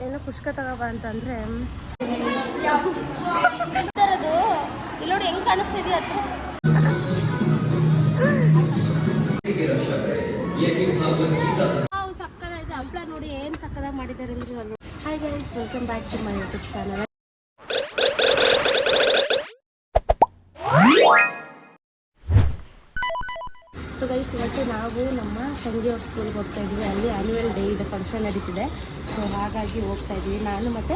ಏನೋ ಪುಷ್ಕ ತಗೋಬ ಅಂತಂದರೆ ಥರದ್ದು ಇಲ್ಲಿ ನೋಡಿ ಹೆಂಗೆ ಕಾಣಿಸ್ತಿದೆಯಾ ಹತ್ರ ಸಕ್ಕದಾಗಿದೆ ಹಪ್ಪಳ ನೋಡಿ ಏನು ಸಕ್ಕದಾಗಿ ಮಾಡಿದ್ದಾರೆ ಅಂದರೆ. Hi guys, welcome back to my YouTube channel. So guys, ಇವತ್ತು ನಾವು ನಮ್ಮ ತಂಗಿಯವ್ರ ಸ್ಕೂಲ್ಗೆ ಹೋಗ್ತಾ ಇದ್ವಿ. ಅಲ್ಲಿ ಆ್ಯನ್ಯುವಲ್ ಡೇ ಇದೆ, ಫಂಕ್ಷನ್ ನಡೀತಿದೆ. ಸೊ ಹಾಗಾಗಿ ಹೋಗ್ತಾ ಇದ್ವಿ, ನಾನು ಮತ್ತು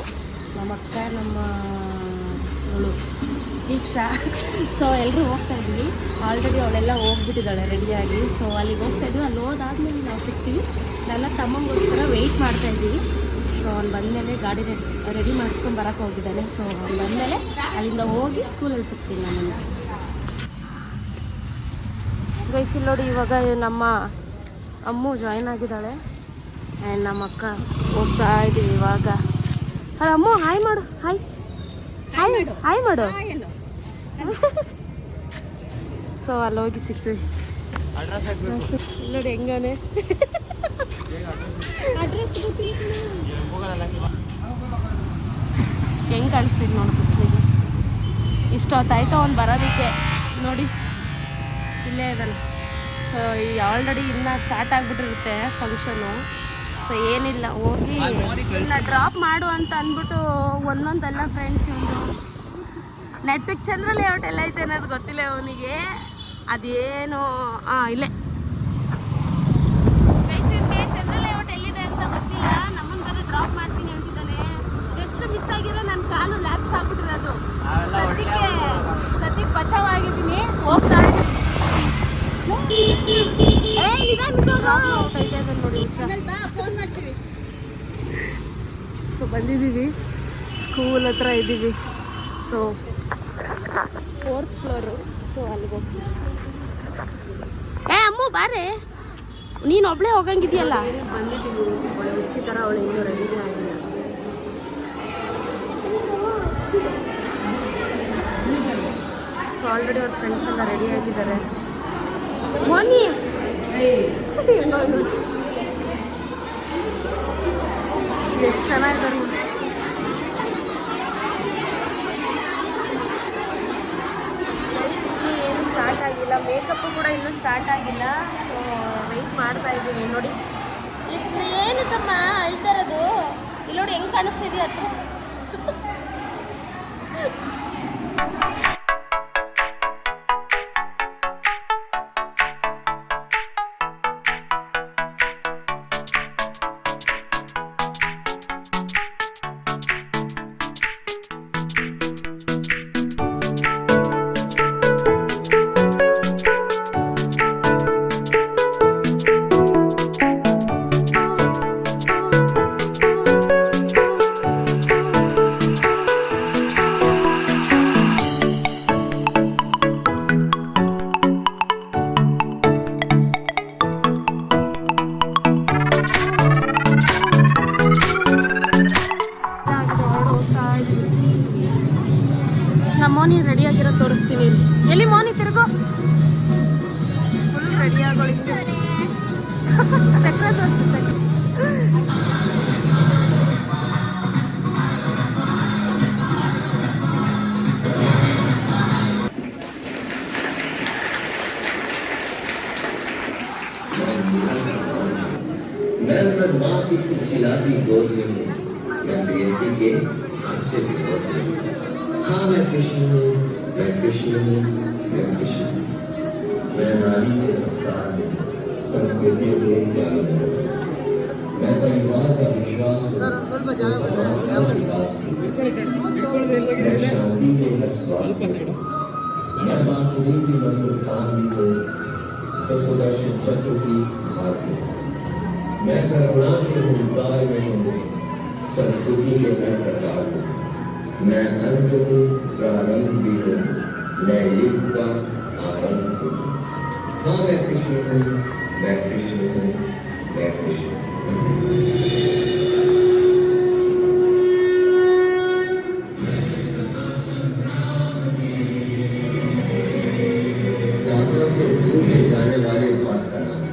ನಮ್ಮ ಅಕ್ಕ, ನಮ್ಮ ದೀಕ್ಷಾ. ಸೊ ಎಲ್ಲರೂ ಹೋಗ್ತಾ ಇದ್ವಿ. ಆಲ್ರೆಡಿ ಅವಳೆಲ್ಲ ಹೋಗ್ಬಿಟ್ಟಿದ್ದಾಳೆ ರೆಡಿಯಾಗಿ. ಸೊ ಅಲ್ಲಿಗೆ ಹೋಗ್ತಾ ಇದ್ವಿ. ಅಲ್ಲಿ ಹೋದಾದ್ಮೇಲೆ ನಾವು ಸಿಗ್ತೀವಿ. ನನ್ನ ತಮ್ಮಂಗೋಸ್ಕರ ವೆಯ್ಟ್ ಮಾಡ್ತಾ ಇದ್ವಿ. ಸೊ ಅವ್ನು ಬಂದಮೇಲೆ ಗಾಡಿ ರೆಡಿ ಮಾಡಿಸ್ಕೊಂಡು ಬರೋಕ್ಕೆ ಹೋಗಿದ್ದಾನೆ. ಸೊ ಅವ್ನು ಬಂದಮೇಲೆ ಅಲ್ಲಿಂದ ಹೋಗಿ ಸ್ಕೂಲಲ್ಲಿ ಸಿಗ್ತೀನಿ ನಾನು. ಗೈಸ್ ಇಲ್ಲಿ ನೋಡಿ, ಇವಾಗ ನಮ್ಮ ಅಮ್ಮು ಜಾಯ್ನ್ ಆಗಿದ್ದಾಳೆ ಆ್ಯಂಡ್ ನಮ್ಮ ಅಕ್ಕ ಹೋಗ್ತಾ ಇದ್ದೀವಿ ಇವಾಗ. ಹಲೋ ಅಮ್ಮು, ಹಾಯ್ ಮಾಡು. ಹಾಯ್ ಹಾಯ್ ಹಾಯ್ ಮಾಡು. ಸೊ ಅಲ್ಲಿ ಹೋಗಿ ಸಿಗ್ತೀವಿ. ನೋಡಿ ಹೆಂಗಾನೆ ಹೆಂಗೆ ಕಾಣಿಸ್ತೀವಿ ನೋಡಿ ಬಿಸ್ಲಿಗೆ. ಇಷ್ಟೊತ್ತಾಯ್ತು ಅವ್ನು ಬರೋದಕ್ಕೆ. ನೋಡಿ ಇಲ್ಲೇ ಇದ್ದಾನೆ. ಸೊ ಈ ಆಲ್ರೆಡಿ ಇನ್ನೂ ಸ್ಟಾರ್ಟ್ ಆಗಿಬಿಟ್ಟಿರುತ್ತೆ ಫಂಕ್ಷನು. ಸೊ ಏನಿಲ್ಲ, ಹೋಗಿ ಇನ್ನು ಡ್ರಾಪ್ ಮಾಡು ಅಂತ ಅಂದ್ಬಿಟ್ಟು ಒಂದೊಂದೆಲ್ಲ ಫ್ರೆಂಡ್ಸ್ ಇವರು ನೆಟ್ಟಿಗೆ ಚಂದ್ರ ಲೇಔಟ್ ಎಲ್ಲ ಐತೆ ಅನ್ನೋದು ಗೊತ್ತಿಲ್ಲ ಅವನಿಗೆ. ಅದೇನು ಇಲ್ಲೇ ಚಂದ್ರ ಲೇಔಟ್ ಎಲ್ಲಿದೆ ಅಂತ ಗೊತ್ತಿಲ್ಲ. ನಮ್ಮನ್ನು ಬರೋ ಡ್ರಾಪ್ ಮಾಡ್ತೀನಿ ಅಂತಿದ್ದಾನೆ. ಜಸ್ಟ್ ಮಿಸ್ ಆಗಿರೋ ನನ್ನ ಕಾಲು ಲ್ಯಾಪ್ಸ್ ಆಗ್ಬಿಟ್ಟಿರೋದು. ಸದ್ಯಕ್ಕೆ ಬಚಾವ್ ಆಗಿದ್ದೀನಿ. ಹೋಗ್ತಾ ಇದ್ದೀನಿ. ಸೊ ಬಂದಿದ್ದೀವಿ, ಸ್ಕೂಲ್ ಹತ್ರ ಇದ್ದೀವಿ. So 4th floor. ಸೊ ಅಲ್ಲಿಗೆ ಹೋಗ್ತೀವಿ. ಅಮ್ಮ ಬಾರೆ, ನೀನು ಒಬ್ಳೇ ಹೋಗಂಗಿದೆಯಲ್ಲ. ಬಂದಿದ್ದೀವಿ. ಅವಳೆ ಹುಚ್ಚಿ ಥರ ಅವಳು ಇನ್ನೂ ರೆಡಿನೇ ಆಗಿಲ್ಲ. ಸೊ ಆಲ್ರೆಡಿ ಅವ್ರ ಫ್ರೆಂಡ್ಸ್ ಎಲ್ಲ ರೆಡಿ ಆಗಿದ್ದಾರೆ. ಮೋನಿ ಎಷ್ಟು ಚೆನ್ನಾಗಿದ್ದಾರೆ. ಏನು ಸ್ಟಾರ್ಟ್ ಆಗಿಲ್ಲ, ಮೇಕಪ್ಪು ಕೂಡ ಇನ್ನೂ ಸ್ಟಾರ್ಟ್ ಆಗಿಲ್ಲ. ಸೊ ವೆಯ್ಟ್ ಮಾಡ್ತಾ ಇದ್ದೀವಿ. ನೋಡಿ ಇದು ಏನಕ್ಕಮ್ಮ ಅಳ್ತಾ ಇರೋದು? ಇಲ್ಲಿ ನೋಡಿ ಹೆಂಗೆ ಕಾಣಿಸ್ತಿದೆಯಾ ಹತ್ರ. ಮೋನಿ ರೆಡಿ ಆಗಿರೋ ತೋರಿಸ್ತೀನಿ. ಎಲ್ಲಿ ಮೋನಿ ತಿರುಗೋ. ಫುಲ್ ರೆಡಿ ಆಗೋಳಿ. ಚಕ್ರ ತೋರಿಸುತ್ತೆ. मैं माँ की खिलाती गोद में हूँ, मैं प्रेयसी के हास्य की गोद में हूँ. हाँ मैं कृष्ण हूँ, मैं कृष्ण हूँ, मैं कृष्ण हूँ. मैं नारी के सत्कार में, संस्कृति के ज्ञान में, मैं परिवार का विश्वास हूँ, तो समाज का विकास हूँ. मैं शांति के हर श्वास में, मैं बांसुरी की मधुर तान भी हूँ, तो सुदर्शन चक्र की धार में. मैं करुणा के हुंकार में हूँ, संस्कृति के मैं प्रकार हूँ. मैं अंत हूँ, प्रारंभ भी हूँ, मैं युग का आरंभ हूँ. हाँ मैं कृष्ण हूँ, मैं कृष्ण हूँ, मैं कृष्ण हूँ. से दूर ले जाने वाले बात का नाम.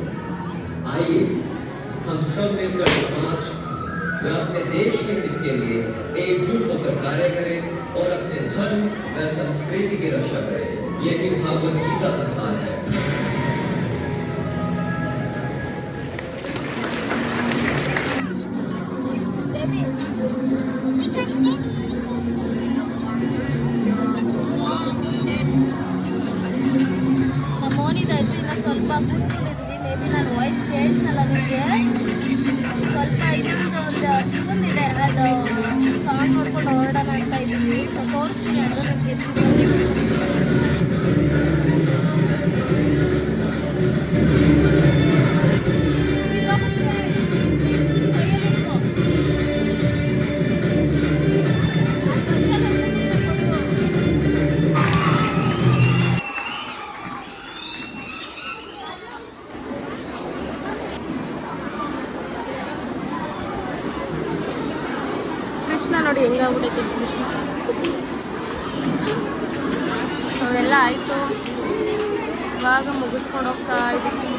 आइए हम सब मिलकर समाज वे अपने देश के हित के लिए एकजुट होकर कार्य करें और अपने धर्म व संस्कृति की रक्षा करें। यही भगवत गीता का सार है। ನಮ್ಮೋನಿದಾಯ್ತು ಇನ್ನು ಸ್ವಲ್ಪ ಕೂತ್ಕೊಂಡಿದ್ವಿ. ಮೇ ಬಿ ನಾನು ವಾಯ್ಸ್ ಕೇಳಿಸಲ್ಲ ನಿಮಗೆ. ಸ್ವಲ್ಪ ಇನ್ನೊಂದು ಒಂದು ಶಿವಂದಿದೆ, ಅದು ಸಾಂಗ್ ನೋಡ್ಕೊಂಡು ಹೊರಡೋಣ ಅಂತ ಇದ್ದೀವಿ. ಸೊ ತೋರಿಸ್ತೀನಿ ಅದು ನನಗೆ ಕೃಷ್ಣ ನೋಡಿ ಹೆಂಗಾಗ್ಬಿಟ್ಟೈತೆ ಕೃಷ್ಣ. ಸೊ ಎಲ್ಲ ಆಯಿತು, ಇವಾಗ ಮುಗಿಸ್ಕೊಂಡು ಹೋಗ್ತಾ ಇದ್ದೀವಿ.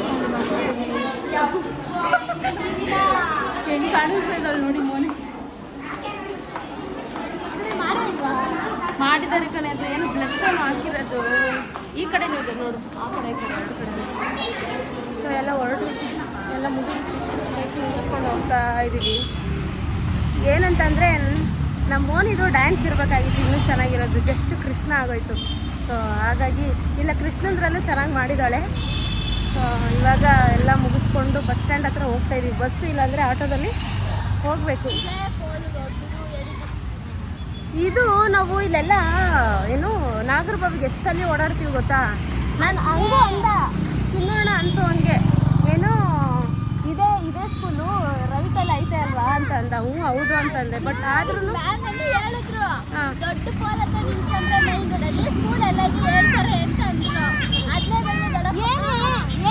ಹೆಂಗೆ ಕಾಣಿಸ್ತಾ ಇದ್ದಾಳೆ ನೋಡಿ ಮೋನಿ. ಮಾಡಿದ್ದಾರೆ ಕಣೆ, ಅದು ಏನು ಬ್ಲಷ್ ಅನ್ನು ಹಾಕಿರೋದು. ಈ ಕಡೆನೂ ಇದೆ ನೋಡು, ಆ ಕಡೆ ಈ ಕಡೆ ಎರಡು ಕಡೆ. ಸೊ ಎಲ್ಲ ಹೊರಟು ಎಲ್ಲ ಮುಗಿಸ್ಕೊಂಡು ಹೋಗ್ತಾ ಇದ್ದೀವಿ. ಏನಂತಂದರೆ ನಮ್ಮ ಮೋನಿದು ಡ್ಯಾನ್ಸ್ ಇರಬೇಕಾಗಿತ್ತು, ಇನ್ನೂ ಚೆನ್ನಾಗಿರೋದು. ಜಸ್ಟ್ ಕೃಷ್ಣ ಆಗೋಯ್ತು. ಸೊ ಹಾಗಾಗಿ ಇಲ್ಲ, ಕೃಷ್ಣಂದ್ರಲ್ಲೂ ಚೆನ್ನಾಗಿ ಮಾಡಿದ್ದಾಳೆ. ಸೊ ಇವಾಗ ಎಲ್ಲ ಮುಗಿಸ್ಕೊಂಡು ಬಸ್ ಸ್ಟ್ಯಾಂಡ್ ಹತ್ರ ಹೋಗ್ತಾ ಇದ್ದೀವಿ. ಬಸ್ಸು ಇಲ್ಲಾಂದರೆ ಆಟೋದಲ್ಲಿ ಹೋಗಬೇಕು. ಇದು ನಾವು ಇಲ್ಲೆಲ್ಲ ಏನು ನಾಗರಬಾವಿಗೆ ಎಷ್ಟು ಸಲ ಓಡಾಡ್ತೀವಿ ಗೊತ್ತಾ. ನಾನು ಹಂಗೂ ಅಂದ ಚಿನ್ನೋಣ ಅಂತೂ ಹಂಗೆ ಏನೋ ಇದೇ ಸ್ಕೂಲು ರೈತಲ್ಲಿ ಐತೆ ಅಲ್ವಾ ಅಂತ ಅಂದ. ಹ್ಞೂ ಹೌದು ಅಂತಂದೆ. ಬಟ್ ಆದ್ರೂ ಹೇಳಿದ್ರು ದೊಡ್ಡ ಪೋಲ್ ಹತ್ರ ನಿಂತ್ಕೊಂಡ್ರೆ ಮೈನ್ ರೋಡಲ್ಲಿ ಸ್ಕೂಲ್ ಎಲ್ಲ ಹೇಳ್ತಾರೆ ಅಂತ ಅಂದ್ರು.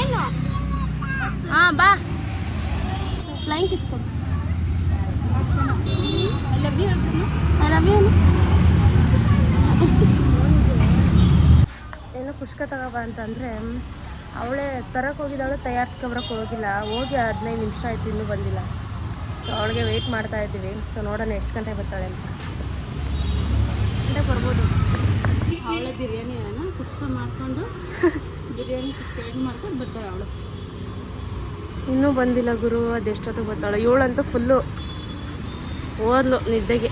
ಏನು ಹಾಂ ಬಾ ಫ್ಲೈಂಗ್ ಕಿಸ್ ಕೊಡು. ಐ ಲವ್ ಯು ಏನೋ ಪುಷ್ಕ ತಗೋಬ ಅಂತಂದರೆ ಅವಳೇ ತರಕ್ಕೆ ಹೋಗಿದ್ದಾಳು, ತಯಾರಿಸ್ಕೊಬರಕ್ಕೆ ಹೋಗಿಲ್ಲ. ಹೋಗಿ 15 ನಿಮಿಷ ಆಯಿತು, ಇನ್ನೂ ಬಂದಿಲ್ಲ. ಸೊ ಅವಳಿಗೆ ವೆಯ್ಟ್ ಮಾಡ್ತಾ ಇದ್ದೀವಿ. ಸೊ ನೋಡೋಣ ಎಷ್ಟು ಗಂಟೆ ಬರ್ತಾಳೆ ಅಂತ. ಗಂಟೆ ಬರ್ಬೋದು. ಅವಳೆ ಬಿರಿಯಾನಿಯನ್ನು ಪುಷ್ಪ ಮಾಡಿಕೊಂಡು ಬಿರಿಯಾನಿ ಪುಷ್ಪ ಏನು ಮಾಡ್ಕೊಂಡು ಬರ್ತಾಳೆ ಅವಳು. ಇನ್ನೂ ಬಂದಿಲ್ಲ ಗುರು, ಅದೆಷ್ಟೊತ್ತು ಬರ್ತಾಳೆ. ಇವಳಂತೂ ಫುಲ್ಲು ಓದ್ಲು ನಿದ್ದೆಗೆ.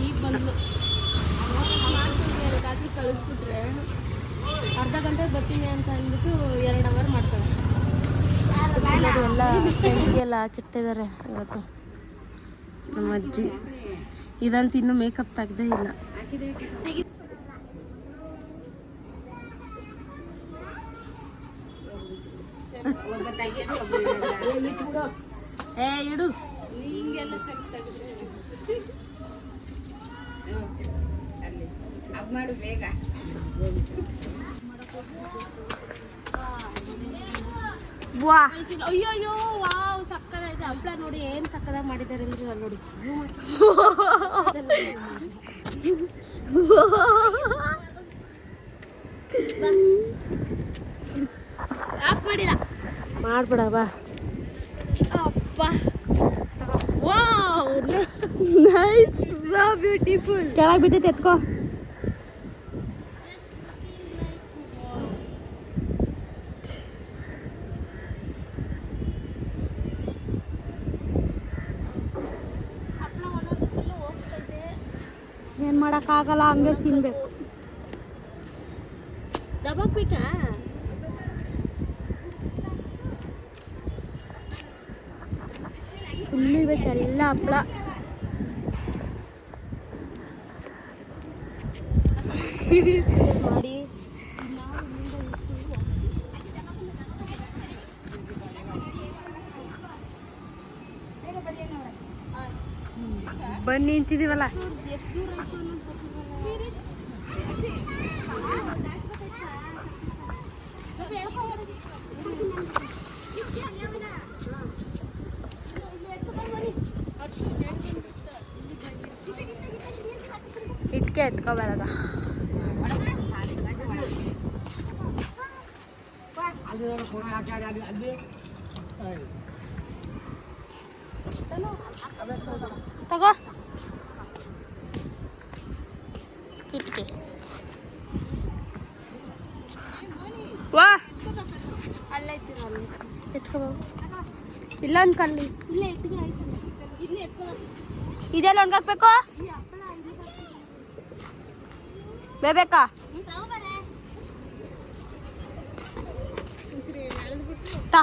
ಈಗ ಬಂದ್ಲು. ರಾತ್ರಿ ಕಳಿಸ್ಬಿಟ್ರೆ ಅರ್ಧ ಗಂಟೆ ಬರ್ತೀನಿ ಅಂತ ಅಂದ್ಬಿಟ್ಟು 2 ಅವರ್ ಮಾಡ್ತಾಳೆ. ಎಲ್ಲ ಸೆಂಟಿಗೆಲ್ಲ ಹಾಕಿಟ್ಟಿದ್ದಾರೆ ಇವತ್ತು ನಮ್ಮ ಅಜ್ಜಿ. ಇದಂತೂ ಇನ್ನೂ ಮೇಕಪ್ ತೆಗ್ದೇ ಇಲ್ಲ. ಇಡು ಮಾಡು ಬೇಗ. ವಾ ಅಯ್ಯೋ ವಾವ್ ಸಕ್ಕದಾಗಿದೆ. ಹಪ್ಪಳ ನೋಡಿ ಏನು ಸಕ್ಕದಾಗಿ ಮಾಡಿದ್ದಾರೆ ಅಂದ್ರೆ ನೋಡಿ ಝೂಮ್ ಆಫ್ ಮಾಡಿಲ್ಲ, ಮಾಡ್ಬೇಡ ಬಾ. ಅಪ್ಪ ವಾವ್ ನೈಸ್, ಸೋ ಬ್ಯೂಟಿಫುಲ್. ಕೆಳಗೆ ಬಿದ್ದೈತೆ, ಎತ್ಕೋ. ಏನು ಮಾಡೋಕ್ಕಾಗಲ್ಲ, ಹಂಗೆ ತಿನ್ಬೇಕು. ದಬಾಕ್ಬೇಕಾ? ಫುಲ್ಲು ಇವತ್ತೆಲ್ಲ ಹಪ್ಪಳ. ಮಾಡಿ ಬನ್ನಿ ನಿಂತಿದ್ದೀವಲ್ಲ. ಇಟ್ಕೆ ಎತ್ಕೊಬಾರದ. ತಗೋ ಇಟ್ಕೆ ವಾ ಅಲ್ಲೈತಿ ಅಲ್ಲಿ ಎತ್ಕೋ ಇಲ್ಲ ಒಂದು ಕಲ್ಲಿ ಇಲ್ಲ ಇದೆಲ್ಲ ಒಣಗಾಕ್ಬೇಕು ಬೇಬೇಕಾ ತಾ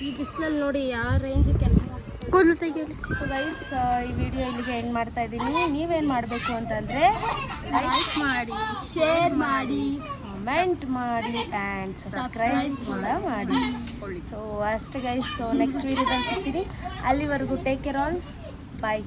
ಈ ಬಿಸಿಲಲ್ಲಿ ನೋಡಿ ಯಾವ ರೇಂಜ್ ಕೆಲಸ ಮಾಡಿಸ್ತಾರೆ ಕೂದಲು ತೆಗಿಯೋದು. ಸೊ ಗೈಸ್ ಈ ವಿಡಿಯೋ ಇಲ್ಲಿಗೆ ಎಂಡ್ ಮಾಡ್ತಾ ಇದ್ದೀನಿ. ನೀವೇನು ಮಾಡಬೇಕು ಅಂತಂದರೆ ಲೈಕ್ ಮಾಡಿ, ಶೇರ್ ಮಾಡಿ, ಕಮೆಂಟ್ ಮಾಡಿ ಆ್ಯಂಡ್ ಸಬ್ಸ್ಕ್ರೈಬ್ ಕೂಡ ಮಾಡಿ. ಸೊ ಅಷ್ಟು ಗೈಸ್. ಸೊ ನೆಕ್ಸ್ಟ್ ವಿಡಿಯೋದಲ್ಲಿ ಸಿಗ್ತೀನಿ. ಅಲ್ಲಿವರೆಗೂ ಟೇಕ್ ಕೇರ್ ಆಲ್. ಬಾಯ್.